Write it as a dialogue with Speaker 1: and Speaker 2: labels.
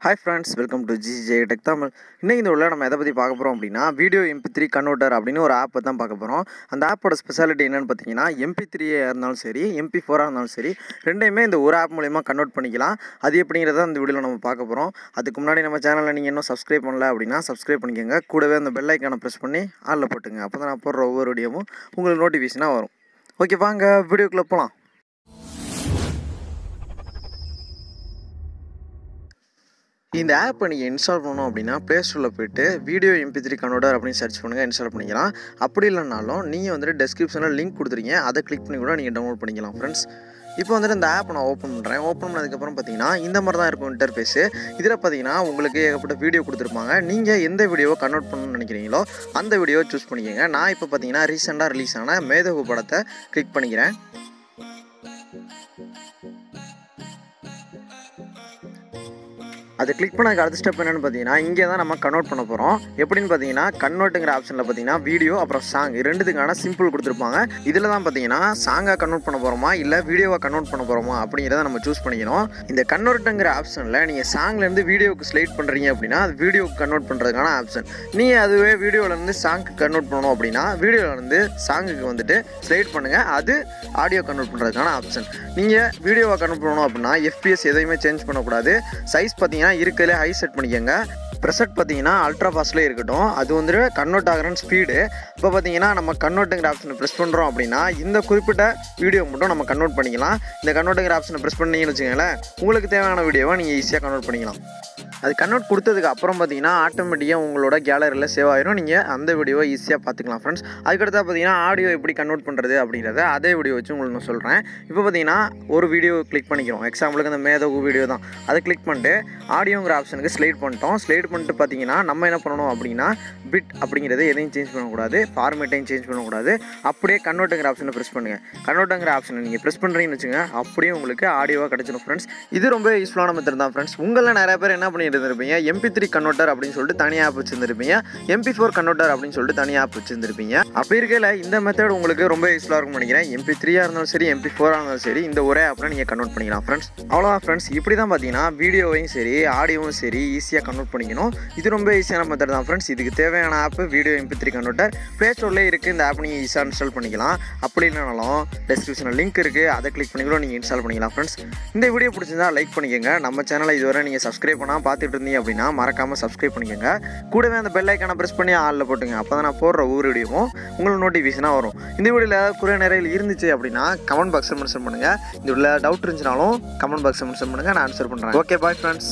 Speaker 1: Hi friends, welcome to 𝐮𝐸𝐽. இன்னைக்கு இந்த உள்ள நம்ம எதை பத்தி பார்க்க போறோம் அப்படினா வீடியோ mp3 கன்வர்ட்டர் அப்படினு ஒரு ஆப் தான் பார்க்க போறோம். அந்த ஆப்போட ஸ்பெஷாலிட்டி என்னன்னு பாத்தீங்கன்னா mp3 ஆ இருந்தாலும் சரி mp4 ஆ இருந்தாலும் சரி ரெண்டையுமே இந்த ஒரு ஆப் மூலமா கன்வர்ட் பண்ணிக்கலாம். அது எப்படிங்கறத இந்த வீடியோல நம்ம பார்க்க போறோம். அதுக்கு முன்னாடி நம்ம சேனலை நீங்க இன்னும் Subscribe பண்ணல அப்படினா Subscribe பண்ணிக்கங்க. கூடவே அந்த பெல் ஐகானை பிரஸ் பண்ணி ஆல்ல போட்டுங்க. அப்பதான் நான் போடுற ஒவ்வொரு வீடியோவும் உங்களுக்கு நோட்டிஃபிகேஷனா வரும். ஓகே வாங்க வீடியோக்குள்ள போலாம். இந்த ஆப் நீங்க இன்ஸ்டால் பண்ணனும் அப்படினா Play Storeல போய்ட்டு வீடியோ mp3 கன்வர்ட்டர் அப்படி சர்ச் பண்ணுங்க இன்ஸ்டால் பண்ணிக்கலாம். அப்படி இல்லனாலும் நீங்க வந்து டெஸ்கிரிப்ஷன்ல லிங்க் கொடுத்துறீங்க. அதை கிளிக் பண்ணி கூட நீங்க டவுன்லோட் பண்ணிக்கலாம் फ्रेंड्स. இப்போ வந்து இந்த ஆப் நான் ஓபன் பண்றேன். ஓபன் பண்ணதுக்கு அப்புறம் பாத்தீங்கன்னா இந்த மாதிரி தான் இருக்கும் இன்டர்ஃபேஸ். இதுல பாத்தீங்கன்னா உங்களுக்கு ஏகப்பட்ட வீடியோ கொடுத்திருப்பாங்க. நீங்க எந்த வீடியோவை கன்வர்ட் பண்ணனும்னு நினைக்கிறீங்களோ அந்த வீடியோவை சூஸ் பண்ணிக்கங்க. நான் இப்போ பாத்தீங்கன்னா ரீசன்ட்டா ரிலீஸ் ஆன மேதகு படத்தை கிளிக் பண்ணிக்கிறேன். அது கிளிக் பண்ணதுக்கு அடுத்த ஸ்டெப் என்னன்னு பாத்தீங்கன்னா இங்கே தான் நம்ம கன்வர்ட் பண்ண போறோம். எப்படின்னு பாத்தீங்கன்னா கன்வர்ட்ங்கற ஆப்ஷன்ல பாத்தீங்கன்னா வீடியோ அப்புறம் சாங் ரெண்டுத்துக்கான சிம்பிள் கொடுத்திருப்பாங்க. இதுல தான் பாத்தீங்கன்னா சாங்கா கன்வர்ட் பண்ண போறோமா இல்ல வீடியோவா கன்வர்ட் பண்ண போறோமா அப்படிங்கறத நம்ம சூஸ் பண்ணிக்கணும். இந்த கன்வர்ட்ங்கற ஆப்ஷன்ல நீங்க சாங்ல இருந்து வீடியோக்கு ஸ்லைட் பண்றீங்க அப்படினா அது வீடியோக்கு கன்வர்ட் பண்றதுக்கான ஆப்ஷன். நீங்க அதுவே வீடியோல இருந்து சாங்க்கு கன்வர்ட் பண்ணனும் அப்படினா வீடியோல இருந்து சாங்குக்கு வந்துட்டு ஸ்லைட் பண்ணுங்க. அது ஆடியோ கன்வர்ட் பண்றதுக்கான ஆப்ஷன். நீங்க வீடியோவா கன்வர்ட் பண்ணனும் அப்படினா FPS எதையுமே சேஞ்ச் பண்ண கூடாது. சைஸ் பாத்தீங்கன்னா இருக்கலே ஹை செட் பண்ணிக்கங்க. ப்ரெசெட் பாத்தீங்கன்னா அல்ட்ரா ஃபாஸ்ட்ல இருக்கட்டும். அது வந்து கன்வர்ட் ஆகுற ஸ்பீடு. இப்போ பாத்தீங்கன்னா நம்ம கன்வர்ட்ங்கற ஆப்ஷனை பிரஸ் பண்றோம் அப்படினா இந்த குறிப்பிட்ட வீடியோ மட்டும் நம்ம கன்வர்ட் பண்ணிக்கலாம். இந்த கன்வர்ட்ங்கற ஆப்ஷனை பிரஸ் பண்ணீங்கன்னு வெச்சுங்களேன் உங்களுக்கு தேவையான வீடியோவை நீங்க ஈஸியா கன்வர்ட் பண்ணிக்கலாம். அது கன்வர்ட் கொடுத்ததுக்கு அப்புறம் பாத்தீங்கன்னா ஆட்டோமேட்டிக்கா உங்களோட கேலரியில சேவ் ஆயிரும். நீங்க அந்த வீடியோவை ஈஸியா பாத்துக்கலாம் फ्रेंड्स. அதுக்கு அடுத்து பாத்தீங்கன்னா ஆடியோ எப்படி கன்வர்ட் பண்றது அப்படிங்கறத அதே வீடியோ வச்சு உங்களுக்கு நான் சொல்றேன். இப்போ பாத்தீங்கன்னா ஒரு வீடியோ கிளிக் பண்ணிக்கிறோம். எக்ஸாம்பிளுக்கு அந்த மேதகு வீடியோ தான். அதை கிளிக் பண்ணிட்டு ஆடியோங்கற ஆப்ஷனுக்கு ஸ்லைட் பண்ணிட்டோம். ஸ்லைட் பண்ணிட்டு பாத்தீங்கன்னா நம்ம என்ன பண்ணனும் அப்படினா பிட் அப்படிங்கறது எதையும் சேஞ்ச் பண்ண கூடாது. ஃபார்மேட்டையும் சேஞ்ச் பண்ண கூடாது. அப்படியே கன்வர்ட்ங்கற ஆப்ஷனை பிரஸ் பண்ணுங்க. கன்வர்ட்ங்கற ஆப்ஷனை நீங்க பிரஸ் பண்றீங்கன்னு வெச்சுங்க அப்படியே உங்களுக்கு ஆடியோவா கிடைச்சிரும் फ्रेंड्स. இது ரொம்ப யூஸ்ஃபுல்லான மெத்தட் தான் फ्रेंड्स. உங்கள நிறைய பேர் என்ன இருந்திருப்பீங்க mp3 கன்வர்ட்டர் அப்படினு சொல்லிட்டு தனியா ஆப் வச்சிருந்திருப்பீங்க. mp4 கன்வர்ட்டர் அப்படினு சொல்லிட்டு தனியா ஆப் வச்சிருந்திருப்பீங்க. அப்படி இருக்கல இந்த மெத்தட் உங்களுக்கு ரொம்ப யூஸ்ஃபுல்லா இருக்கும்னு நினைக்கிறேன். mp3 ஆ இருந்தாலும் சரி mp4 ஆ இருந்தாலும் சரி இந்த ஒரே ஆப்ல நீங்க கன்வர்ட் பண்ணிக்கலாம் फ्रेंड्स. அவ்வளவுதான் फ्रेंड्स. இப்படி தான் பாத்தீங்கன்னா வீடியோவையும் சரி ஆடியோவும் சரி ஈஸியா கன்வர்ட் பண்ணிக்கணும். இது ரொம்ப ஈஸியான மெத்தட் தான் फ्रेंड्स. இதுக்கு தேவையான app video mp3 converter Play Storeல இருக்கு. இந்த ஆப் நீங்க ஈஸியா இன்ஸ்டால் பண்ணிக்கலாம். அப்படி இல்லனாலும் டெஸ்கிரிப்ஷன்ல லிங்க் இருக்கு. அதை கிளிக் பண்ணி கூட நீங்க இன்ஸ்டால் பண்ணிக்கலாம் फ्रेंड्स. இந்த வீடியோ பிடிச்சிருந்தா லைக் பண்ணிக்கங்க. நம்ம சேனலை இதுவரை நீங்க Subscribe பண்ணாம பார்த்துட்டு இருந்தீங்க அப்படினா மறக்காம Subscribe பண்ணிக்கங்க. கூடவே அந்த பெல் ஐகானை பிரஸ் பண்ணி ஆல்ல போட்டுங்க. அப்பதான் நான் போடுற ஒவ்வொரு வீடியோவும் உங்களுக்கு நோட்டிஃபிகேஷனா வரும். இந்த வீடியோல குறை நிறைய இருந்துச்சு அப்படினா கமெண்ட் பாக்ஸ்ல மென்ஷன் பண்ணுங்க. இந்த வீடியோல டவுட் இருந்துச்சுனாலும் கமெண்ட் பாக்ஸ்ல மென்ஷன் பண்ணுங்க. நான் ஆன்சர் பண்றேன். Okay bye friends.